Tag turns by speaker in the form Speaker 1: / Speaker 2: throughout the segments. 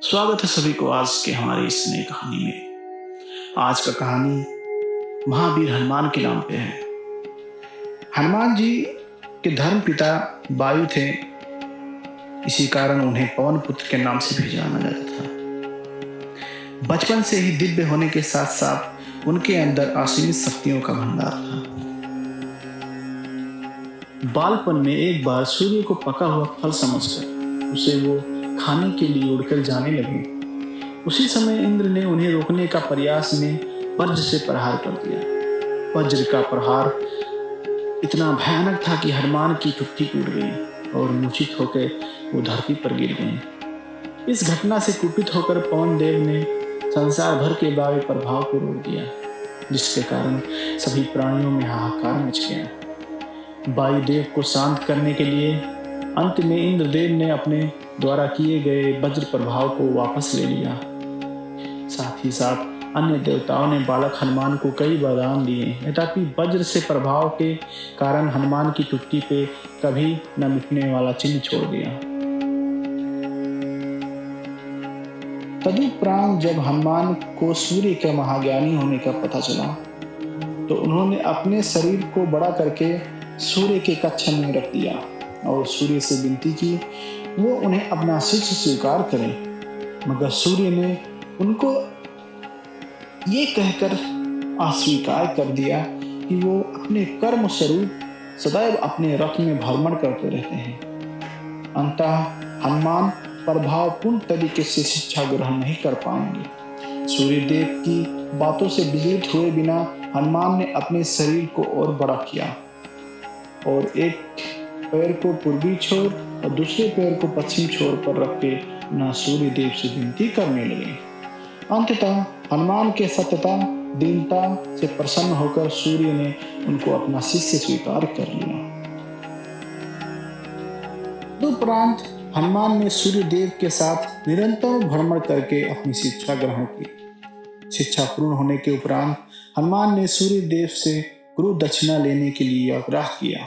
Speaker 1: स्वागत है सभी को आज के हमारी इस नई कहानी में। आज का कहानी महावीर हनुमान के नाम पे है। हनुमान जी के धर्म पिता वायु थे, इसी कारण उन्हें पवन पुत्र के नाम से भी जाना जाता था। बचपन से ही दिव्य होने के साथ साथ उनके अंदर असीमित शक्तियों का भंडार था। बालपन में एक बार सूर्य को पका हुआ फल समझकर उसे वो खाने के लिए उड़कर जाने लगे। उसी समय इंद्र ने उन्हें रोकने का प्रयास में वज्र से प्रहार कर दिया। वज्र का प्रहार इतना भयानक था कि हनुमान की चुट्टी टूट गई और मूर्छित होकर वो धरती पर गिर गए। इस घटना से कुपित होकर पवन देव ने संसार भर के वायु प्रभाव को रोक दिया, जिसके कारण सभी प्राणियों में हाहाकार मच गया। वायुदेव को शांत करने के लिए अंत में इंद्रदेव ने अपने द्वारा किए गए वज्र प्रभाव को वापस ले लिया। साथ ही साथ अन्य देवताओं ने बालक हनुमान को कई वरदान दिए, तथापि वज्र से प्रभाव के कारण हनुमान की चुट्टी पे कभी न मिटने वाला चिन्ह छोड़ दिया। तदुपरांत जब हनुमान को सूर्य के महाज्ञानी होने का पता चला तो उन्होंने अपने शरीर को बड़ा करके सूर्य के कक्ष में रख दिया और सूर्य से विनती की वो उन्हें अपना शिष्य स्वीकार करें। मगर सूर्य ने उनको ये कहकर अस्वीकार कर दिया कि वो अपने कर्म स्वरूप सदैव अपने रथ में भ्रमण करते रहते हैं। अंततः हनुमान प्रभावपूर्ण तरीके से शिक्षा ग्रहण नहीं कर पाएंगे। सूर्यदेव की बातों से विचलित हुए बिना हनुमान ने अपने शरीर को और बड़ा किया और एक पैर को पूर्वी छोर और दूसरे पैर को पश्चिम छोर पर रख के ना सूर्य देव से विनती करने लगे। अंततः हनुमान के सत्यता दीनता से प्रसन्न होकर सूर्य ने उनको अपना शिष्य स्वीकार कर लिया। तदुपरांत हनुमान ने सूर्य देव के साथ निरंतर भ्रमण करके अपनी शिक्षा ग्रहण की। शिक्षा पूर्ण होने के उपरांत हनुमान ने सूर्य देव से गुरु दक्षिणा लेने के लिए आग्रह किया,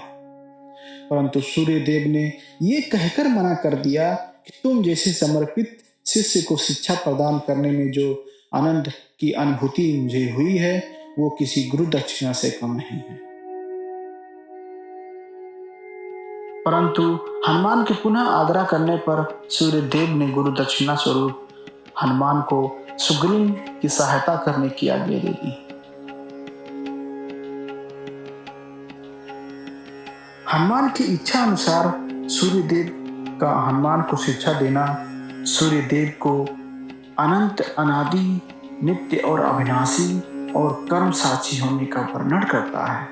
Speaker 1: परंतु सूर्य देव ने ये कहकर मना कर दिया कि तुम जैसे समर्पित शिष्य को शिक्षा प्रदान करने में जो आनंद की अनुभूति मुझे हुई है वो किसी गुरु दक्षिणा से कम नहीं है। परंतु हनुमान के पुनः आग्रह करने पर सूर्य देव ने गुरु दक्षिणा स्वरूप हनुमान को सुग्रीव की सहायता करने की आज्ञा दे दी। हनुमान की इच्छा अनुसार सूर्यदेव का हनुमान को शिक्षा देना सूर्यदेव को अनंत अनादि नित्य और अविनाशी और कर्म साक्षी होने का वर्णन करता है।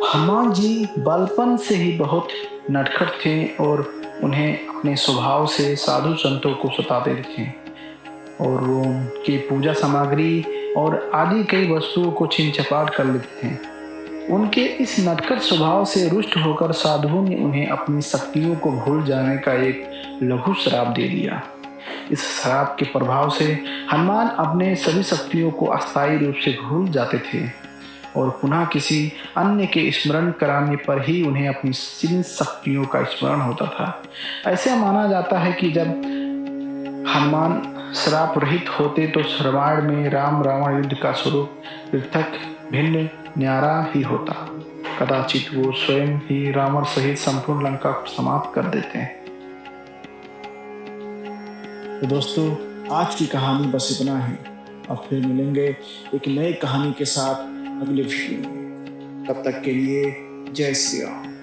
Speaker 1: हनुमान जी बालपन से ही बहुत नटखट थे और उन्हें अपने स्वभाव से साधु संतों को सताते थे और वो उनकी पूजा सामग्री और आदि कई वस्तुओं को छीन झपाट कर लेते थे। उनके इस नटखट स्वभाव से रुष्ट होकर साधुओं ने उन्हें अपनी शक्तियों को भूल जाने का एक लघु श्राप दे दिया। इस श्राप के प्रभाव से हनुमान अपने सभी शक्तियों को अस्थायी रूप से भूल जाते थे और पुनः किसी अन्य के स्मरण कराने पर ही उन्हें अपनी जिन शक्तियों का स्मरण होता था। ऐसा माना जाता है कि जब हनुमान श्राप रहित होते तो रामायण में राम रावण युद्ध का स्वरूप पृथक भिन्न न्यारा ही होता। कदाचित वो स्वयं ही रावण सहित संपूर्ण लंका को समाप्त कर देते हैं। तो दोस्तों, आज की कहानी बस इतना ही। अब फिर मिलेंगे एक नई कहानी के साथ अगले वीडियो में। तब तक के लिए जय श्री राम।